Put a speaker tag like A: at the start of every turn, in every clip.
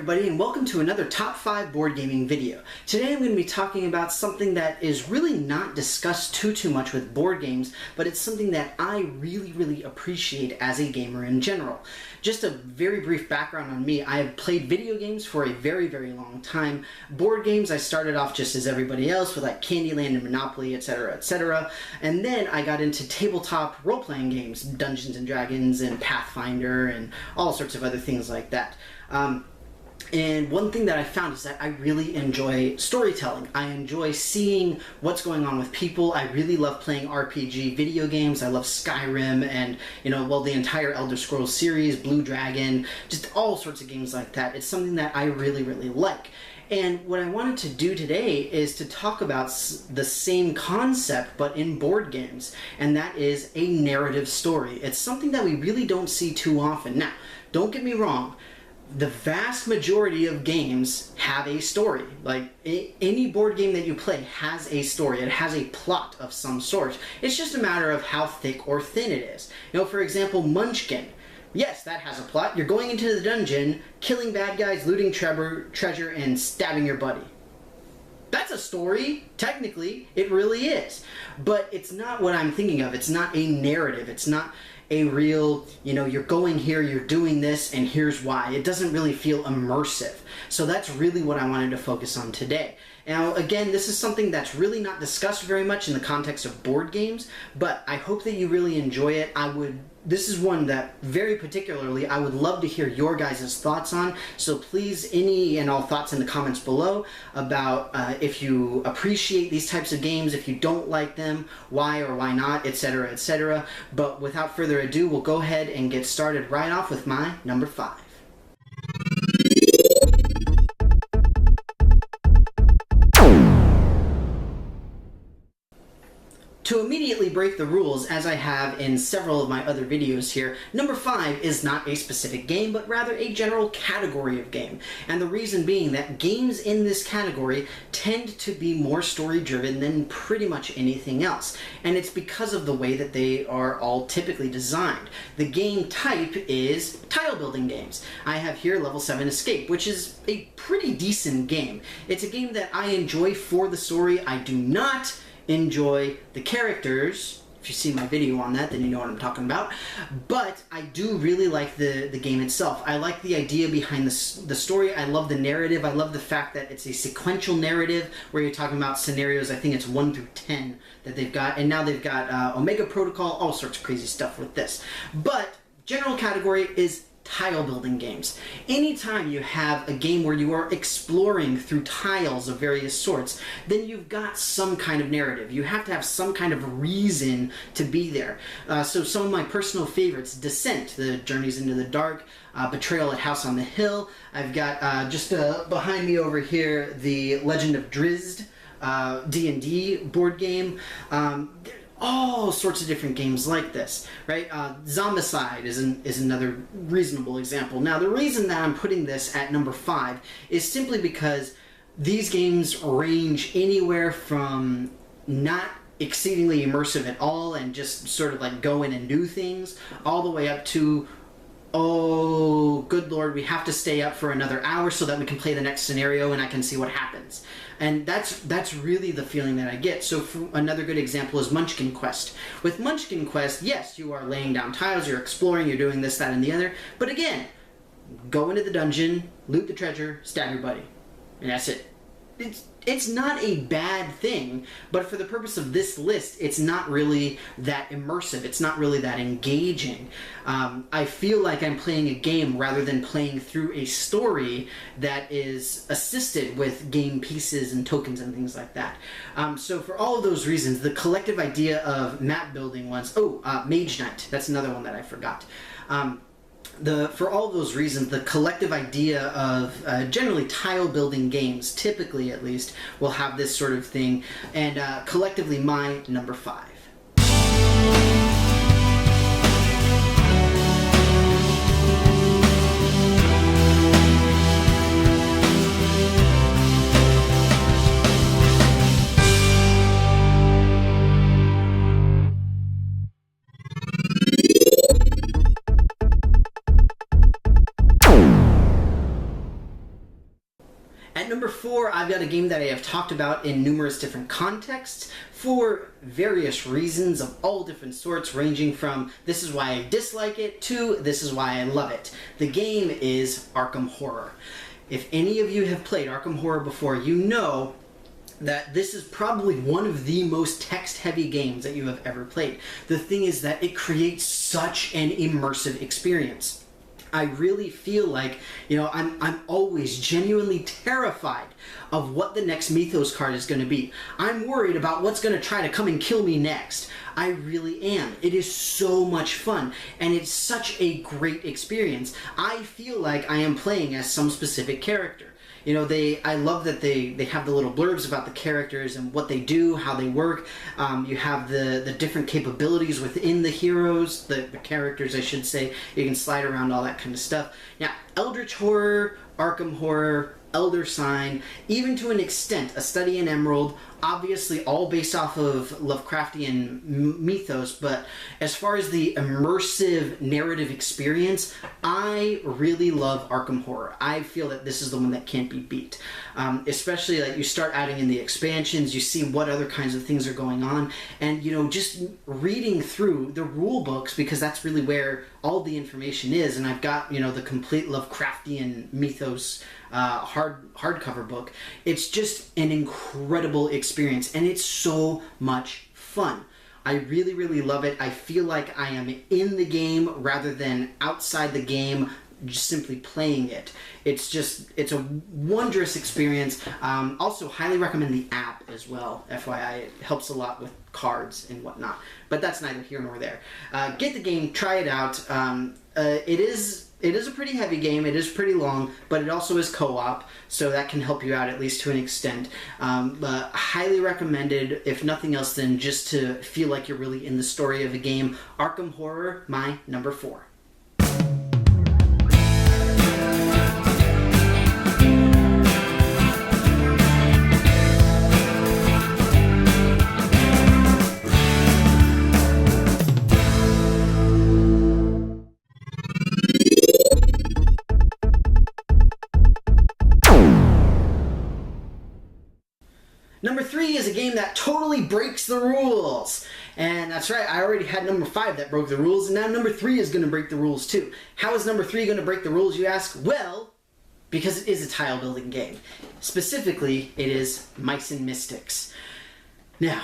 A: everybody, and welcome to another Top 5 board gaming video. Today I'm going to be talking about something that is really not discussed too much with board games, but it's something that I really appreciate as a gamer in general. Just a very brief background on me. I have played video games for a very long time. Board games, I started off just as everybody else with like Candyland and Monopoly, etc. And then I got into tabletop role-playing games, Dungeons and Dragons and Pathfinder and all sorts of other things like that. And one thing that I found is that I really enjoy storytelling. I enjoy seeing what's going on with people. I really love playing RPG video games. I love Skyrim and, the entire Elder Scrolls series, Blue Dragon, just all sorts of games like that. It's something that I really like. And what I wanted to do today is to talk about the same concept, but in board games, and that is a narrative story. It's something that we really don't see too often. Now, don't get me wrong. The vast majority of games have a story. Like, any board game that you play has a story. It has a plot of some sort. It's just a matter of how thick or thin it is. For example, Munchkin. Yes, that has a plot. You're going into the dungeon, killing bad guys, looting treasure, and stabbing your buddy. That's a story. Technically, it really is. But it's not what I'm thinking of. It's not a narrative. It's not a real, you're going here, you're doing this, and here's why. It doesn't really feel immersive. So that's really what I wanted to focus on today. Now, again, this is something that's really not discussed very much in the context of board games, but I hope that you really enjoy it. This is one that very particularly I would love to hear your guys' thoughts on, so please, any and all thoughts in the comments below about if you appreciate these types of games, if you don't like them, why or why not, etc. But without further ado, we'll go ahead and get started right off with my number 5. To immediately break the rules, as I have in several of my other videos here, number 5 is not a specific game, but rather a general category of game. And the reason being that games in this category tend to be more story-driven than pretty much anything else. And it's because of the way that they are all typically designed. The game type is tile-building games. I have here Level 7 Escape, which is a pretty decent game. It's a game that I enjoy for the story. I do not enjoy the characters. If you see my video on that, then you know what I'm talking about. But I do really like the game itself. I like the idea behind the story. I love the narrative. I love the fact that it's a sequential narrative where you're talking about scenarios. I think it's 1 through 10 that they've got. And now they've got Omega Protocol, all sorts of crazy stuff with this. But general category is tile building games. Anytime you have a game where you are exploring through tiles of various sorts, then you've got some kind of narrative. You have to have some kind of reason to be there. So some of my personal favorites: Descent, The Journeys into the Dark, Betrayal at House on the Hill. I've got just behind me over here the Legend of Drizzt D&D board game. All sorts of different games like this, right? Zombicide is another reasonable example. Now, the reason that I'm putting this at number 5 is simply because these games range anywhere from not exceedingly immersive at all and just sort of like go in and do things, all the way up to, oh, good Lord, we have to stay up for another hour so that we can play the next scenario and I can see what happens. And that's really the feeling that I get. So another good example is Munchkin Quest. With Munchkin Quest, yes, you are laying down tiles, you're exploring, you're doing this, that, and the other. But again, go into the dungeon, loot the treasure, stab your buddy. And that's it. It's not a bad thing, but for the purpose of this list, it's not really that immersive. It's not really that engaging. I feel like I'm playing a game rather than playing through a story that is assisted with game pieces and tokens and things like that. So for all of those reasons, the collective idea of map building ones... Mage Knight. That's another one that I forgot. For all those reasons, the collective idea of generally tile-building games, typically at least, will have this sort of thing, and collectively my number 5. number 4, I've got a game that I have talked about in numerous different contexts for various reasons of all different sorts, ranging from this is why I dislike it to this is why I love it. The game is Arkham Horror. If any of you have played Arkham Horror before, you know that this is probably one of the most text-heavy games that you have ever played. The thing is that it creates such an immersive experience. I really feel like, you know, I'm always genuinely terrified of what the next Mythos card is going to be. I'm worried about what's going to try to come and kill me next. I really am. It is so much fun, and it's such a great experience. I feel like I am playing as some specific character. You know, I love that they have the little blurbs about the characters and what they do, how they work. You have the different capabilities within the heroes, the characters, I should say. You can slide around, all that kind of stuff. Now, Eldritch Horror, Arkham Horror, Elder Sign, even to an extent, A Study in Emerald, obviously all based off of Lovecraftian mythos, but as far as the immersive narrative experience, I really love Arkham Horror. I feel that this is the one that can't be beat. Especially like you start adding in the expansions, you see what other kinds of things are going on, and you know, just reading through the rule books, because that's really where all the information is, and I've got, you know, the complete Lovecraftian mythos hardcover book. It's just an incredible experience, and it's so much fun. I really, really love it. I feel like I am in the game rather than outside the game, just simply playing it. It's a wondrous experience. Also, highly recommend the app as well. FYI, it helps a lot with cards and whatnot. But that's neither here nor there. Get the game, try it out. It is a pretty heavy game, it is pretty long, but it also is co-op, so that can help you out at least to an extent. But highly recommended, if nothing else than just to feel like you're really in the story of a game. Arkham Horror, my number 4. Number 3 is a game that totally breaks the rules. And that's right, I already had number 5 that broke the rules, and now number 3 is going to break the rules too. How is number 3 going to break the rules, you ask? Well, because it is a tile-building game. Specifically, it is Mice and Mystics. Now,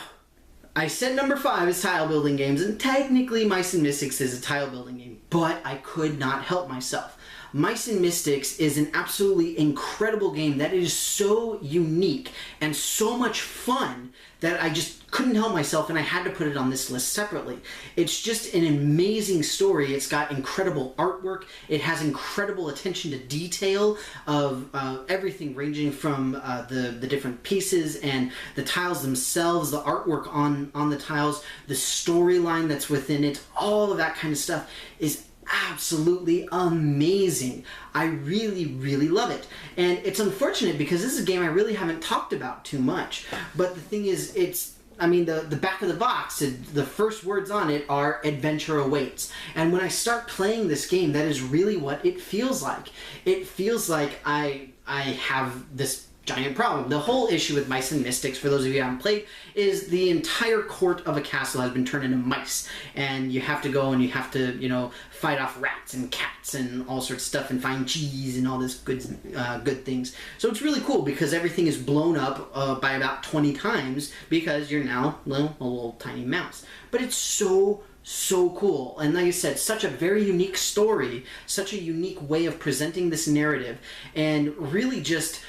A: I said number 5 is tile-building games, and technically Mice and Mystics is a tile-building game, but I could not help myself. Mice and Mystics is an absolutely incredible game that is so unique and so much fun that I just couldn't help myself, and I had to put it on this list separately. It's just an amazing story. It's got incredible artwork. It has incredible attention to detail of everything ranging from the different pieces and the tiles themselves, the artwork on the tiles, the storyline that's within it, all of that kind of stuff is absolutely amazing. I really, really love it. And it's unfortunate because this is a game I really haven't talked about too much. But the thing is, the back of the box, the first words on it are "Adventure Awaits." And when I start playing this game, that is really what it feels like. It feels like I have this giant problem. The whole issue with Mice and Mystics, for those of you who haven't played, is the entire court of a castle has been turned into mice, and you have to go and you have to, you know, fight off rats and cats and all sorts of stuff and find cheese and all this good things. So it's really cool because everything is blown up by about 20 times because you're now, well, a little tiny mouse. But it's so cool, and like I said, such a very unique story, such a unique way of presenting this narrative, and really just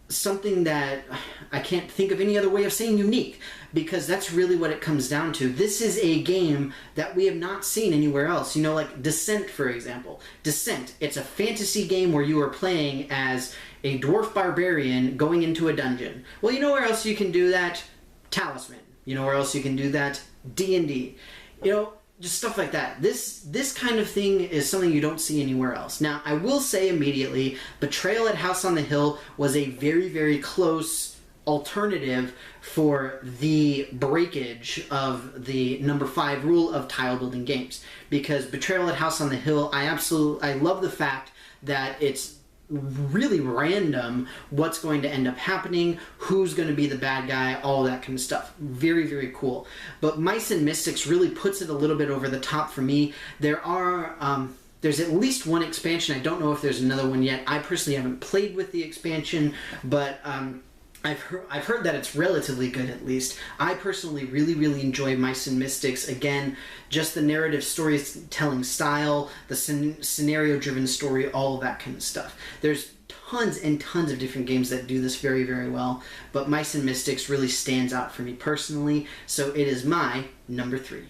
A: something that I can't think of any other way of saying unique, because that's really what it comes down to. This is a game that we have not seen anywhere else. You know, like Descent, for example. Descent, it's a fantasy game where you are playing as a dwarf barbarian going into a dungeon. Well, you know where else you can do that? Talisman. You know where else you can do that? D&D. You know, just stuff like that. This kind of thing is something you don't see anywhere else. Now, I will say immediately, Betrayal at House on the Hill was a very, very close alternative for the breakage of the number 5 rule of tile building games. Because Betrayal at House on the Hill, I love the fact that it's really random what's going to end up happening, who's going to be the bad guy, all that kind of stuff. Very, very cool. But Mice and Mystics really puts it a little bit over the top for me. There's at least one expansion. I don't know if there's another one yet. I personally haven't played with the expansion, but I've heard that it's relatively good, at least. I personally really, really enjoy Mice and Mystics. Again, just the narrative storytelling style, the scenario-driven story, all of that kind of stuff. There's tons and tons of different games that do this very, very well, but Mice and Mystics really stands out for me personally, so it is my number 3.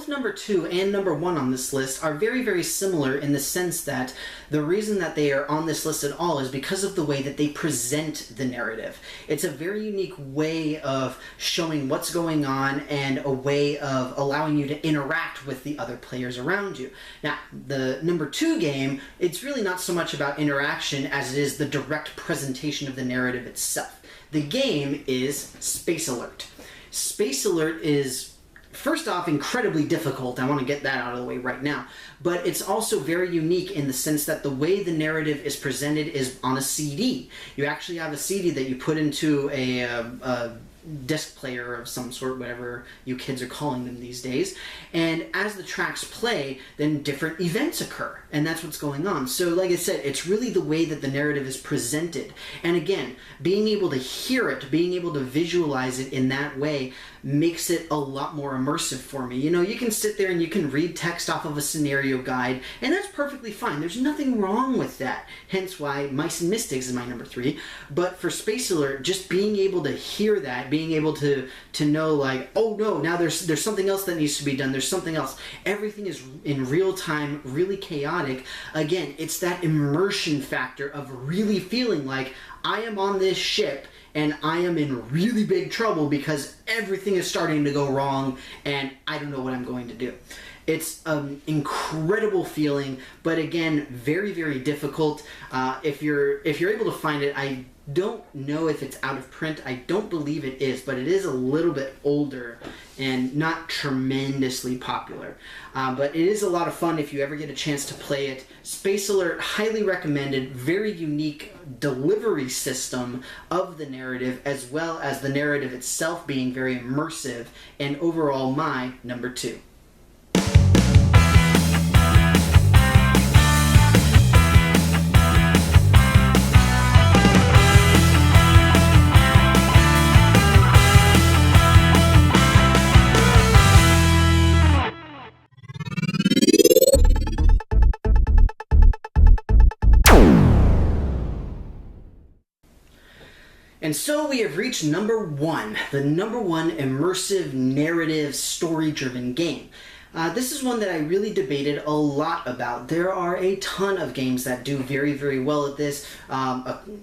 A: Number 2 and number 1 on this list are very, very similar in the sense that the reason that they are on this list at all is because of the way that they present the narrative. It's a very unique way of showing what's going on and a way of allowing you to interact with the other players around you. Now, the number 2 game, it's really not so much about interaction as it is the direct presentation of the narrative itself. The game is Space Alert. Space Alert is, first off, incredibly difficult. I want to get that out of the way right now. But it's also very unique in the sense that the way the narrative is presented is on a CD. You actually have a CD that you put into a disc player of some sort, whatever you kids are calling them these days. And as the tracks play, then different events occur. And that's what's going on. So like I said, it's really the way that the narrative is presented. And again, being able to hear it, being able to visualize it in that way makes it a lot more immersive for me. You know, you can sit there and you can read text off of a scenario guide, and that's perfectly fine. There's nothing wrong with that. Hence why Mice and Mystics is my number 3. But for Space Alert, just being able to hear that, being able to know like, oh no, now there's something else that needs to be done. There's something else. Everything is in real time, really chaotic. Again, it's that immersion factor of really feeling like I am on this ship and I am in really big trouble because everything is starting to go wrong and I don't know what I'm going to do. It's an incredible feeling, but again, very, very difficult. If you're able to find it, I don't know if it's out of print. I don't believe it is, but it is a little bit older and not tremendously popular. But it is a lot of fun if you ever get a chance to play it. Space Alert, highly recommended. Very unique delivery system of the narrative, as well as the narrative itself being very immersive, and overall my number 2. And so we have reached number 1, the number 1 immersive narrative story-driven game. This is one that I really debated a lot about. There are a ton of games that do very, very well at this.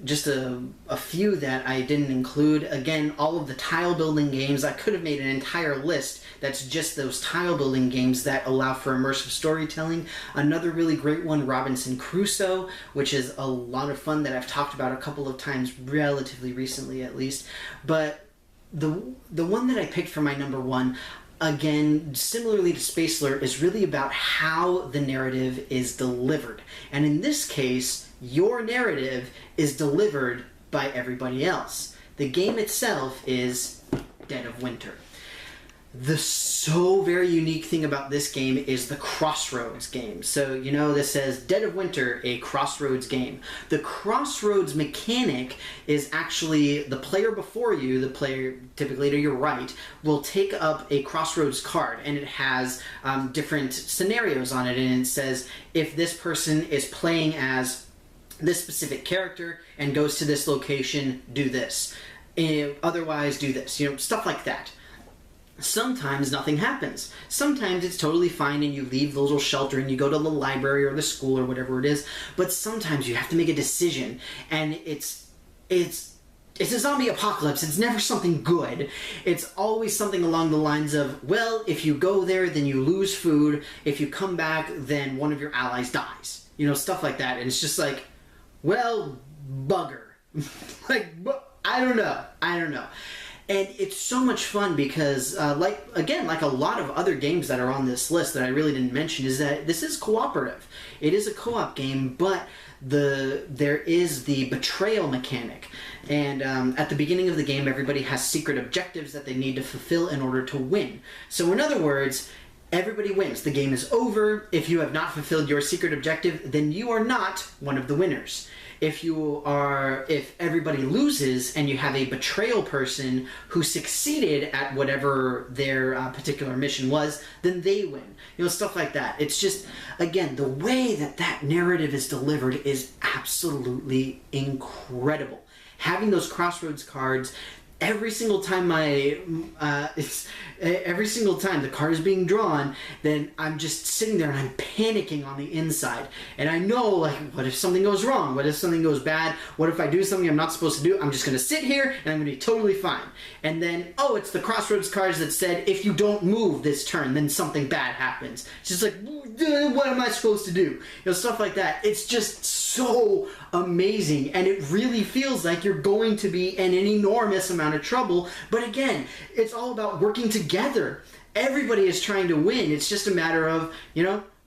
A: Just a few that I didn't include. Again, all of the tile building games. I could have made an entire list that's just those tile building games that allow for immersive storytelling. Another really great one, Robinson Crusoe, which is a lot of fun that I've talked about a couple of times relatively recently at least. But the one that I picked for my number 1, again, similarly to Space Alert, is really about how the narrative is delivered. And in this case, your narrative is delivered by everybody else. The game itself is Dead of Winter. The so very unique thing about this game is the Crossroads game. So, you know, this says Dead of Winter, a Crossroads game. The Crossroads mechanic is actually the player before you, the player typically to your right, will take up a Crossroads card, and it has different scenarios on it, and it says if this person is playing as this specific character and goes to this location, do this. Otherwise, do this. You know, stuff like that. Sometimes nothing happens. Sometimes it's totally fine and you leave the little shelter and you go to the library or the school or whatever it is. But sometimes you have to make a decision, and it's a zombie apocalypse. It's never something good. It's always something along the lines of, well, if you go there, then you lose food. If you come back, then one of your allies dies. You know, stuff like that. And it's just like, well, bugger. Like, I don't know. And it's so much fun because, like a lot of other games that are on this list that I really didn't mention, is that this is cooperative. It is a co-op game, but there is the betrayal mechanic. And at the beginning of the game, everybody has secret objectives that they need to fulfill in order to win. So in other words, everybody wins. The game is over. If you have not fulfilled your secret objective, then you are not one of the winners. If everybody loses and you have a betrayal person who succeeded at whatever their particular mission was, then they win. You know, stuff like that. It's just, again, the way that narrative is delivered is absolutely incredible. Having those crossroads cards, every single time the card is being drawn, then I'm just sitting there and I'm panicking on the inside. And I know, like, what if something goes wrong? What if something goes bad? What if I do something I'm not supposed to do? I'm just going to sit here and I'm going to be totally fine. And then, it's the crossroads cards that said, if you don't move this turn, then something bad happens. It's just like, what am I supposed to do? You know, stuff like that. It's just so amazing, and it really feels like you're going to be in an enormous amount of trouble. But again, it's all about working together. Everybody is trying to win. It's just a matter of,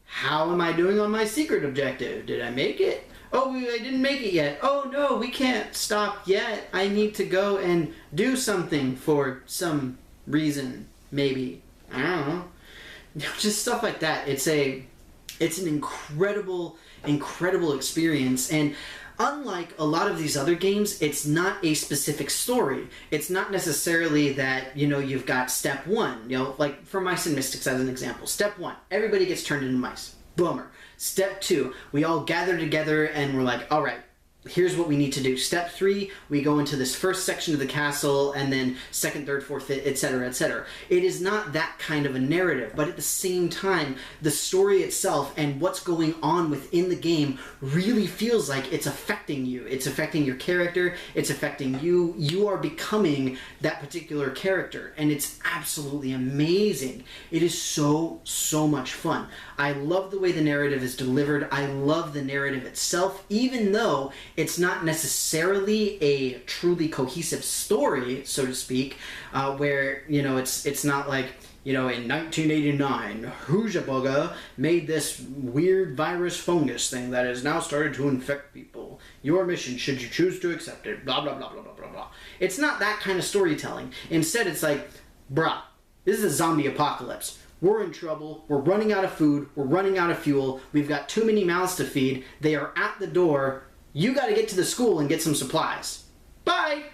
A: how am I doing on my secret objective? Did I make it? Oh, I didn't make it yet. Oh no, we can't stop yet. I need to go and do something for some reason, maybe. I don't know. Just stuff like that. It's an incredible experience. And unlike a lot of these other games, it's not a specific story. It's not necessarily that, you've got step one, like for Mice and Mystics as an example. Step one, everybody gets turned into mice. Boomer. Step two, we all gather together and we're like, all right, here's what we need to do. Step 3, we go into this first section of the castle, and then second, third, fourth, etc., etc. It is not that kind of a narrative, but at the same time, the story itself and what's going on within the game really feels like it's affecting you. It's affecting your character. It's affecting you. You are becoming that particular character, and it's absolutely amazing. It is so much fun. I love the way the narrative is delivered. I love the narrative itself, even though it's not necessarily a truly cohesive story, so to speak, where, it's not like, in 1989, Hoojabuga made this weird virus fungus thing that has now started to infect people. Your mission, should you choose to accept it, blah, blah, blah, blah, blah, blah, blah. It's not that kind of storytelling. Instead, it's like, bruh, this is a zombie apocalypse. We're in trouble. We're running out of food. We're running out of fuel. We've got too many mouths to feed. They are at the door. You got to get to the school and get some supplies. Bye!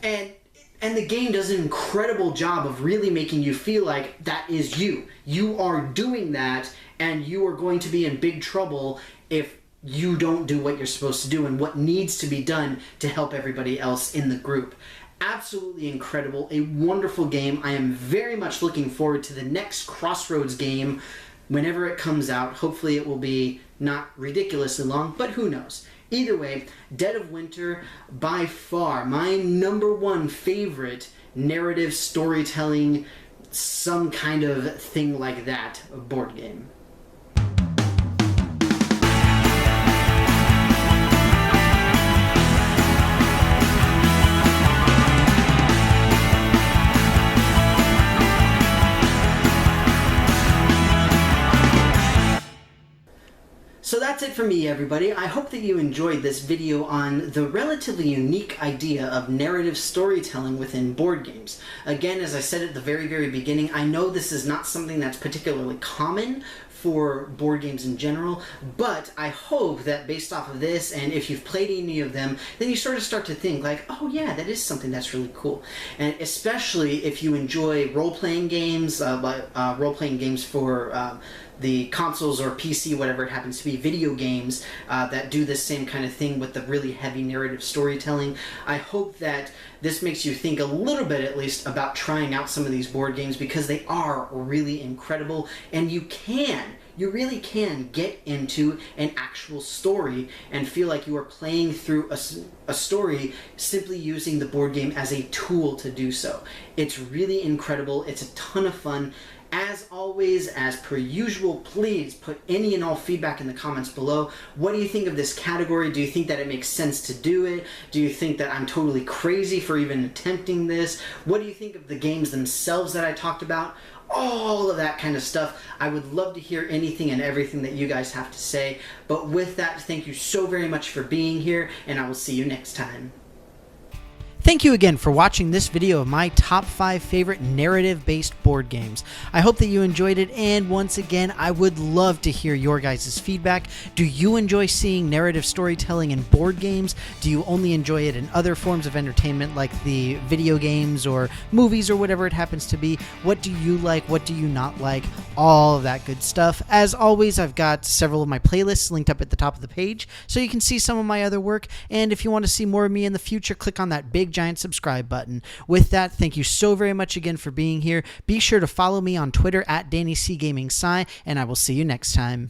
A: And the game does an incredible job of really making you feel like that is you. You are doing that, and you are going to be in big trouble if you don't do what you're supposed to do and what needs to be done to help everybody else in the group. Absolutely incredible. A wonderful game. I am very much looking forward to the next Crossroads game whenever it comes out. Hopefully it will be not ridiculously long, but who knows. Either way, Dead of Winter, by far my #1 favorite narrative storytelling, some kind of thing like that, board game. So that's it for me, everybody. I hope that you enjoyed this video on the relatively unique idea of narrative storytelling within board games. Again, as I said at the very beginning, I know this is not something that's particularly common for board games in general, but I hope that based off of this, and if you've played any of them, then you sort of start to think like, oh yeah, that is something that's really cool. And especially if you enjoy role-playing games, role-playing games for the consoles or PC, whatever it happens to be, video games that do this same kind of thing with the really heavy narrative storytelling. I hope that this makes you think a little bit, at least, about trying out some of these board games, because they are really incredible, and you really can get into an actual story and feel like you are playing through a story simply using the board game as a tool to do so. It's really incredible. It's a ton of fun. As always, as per usual, please put any and all feedback in the comments below. What do you think of this category? Do you think that it makes sense to do it? Do you think that I'm totally crazy for even attempting this? What do you think of the games themselves that I talked about? All of that kind of stuff. I would love to hear anything and everything that you guys have to say. But with that, thank you so very much for being here, and I will see you next time. Thank you again for watching this video of my top 5 favorite narrative-based board games. I hope that you enjoyed it, and once again, I would love to hear your guys' feedback. Do you enjoy seeing narrative storytelling in board games? Do you only enjoy it in other forms of entertainment like the video games or movies or whatever it happens to be? What do you like? What do you not like? All of that good stuff. As always, I've got several of my playlists linked up at the top of the page so you can see some of my other work, and if you want to see more of me in the future, click on that big giant subscribe button. With that, thank you so very much again for being here. Be sure to follow me on Twitter at DannyCGamingSci, and I will see you next time.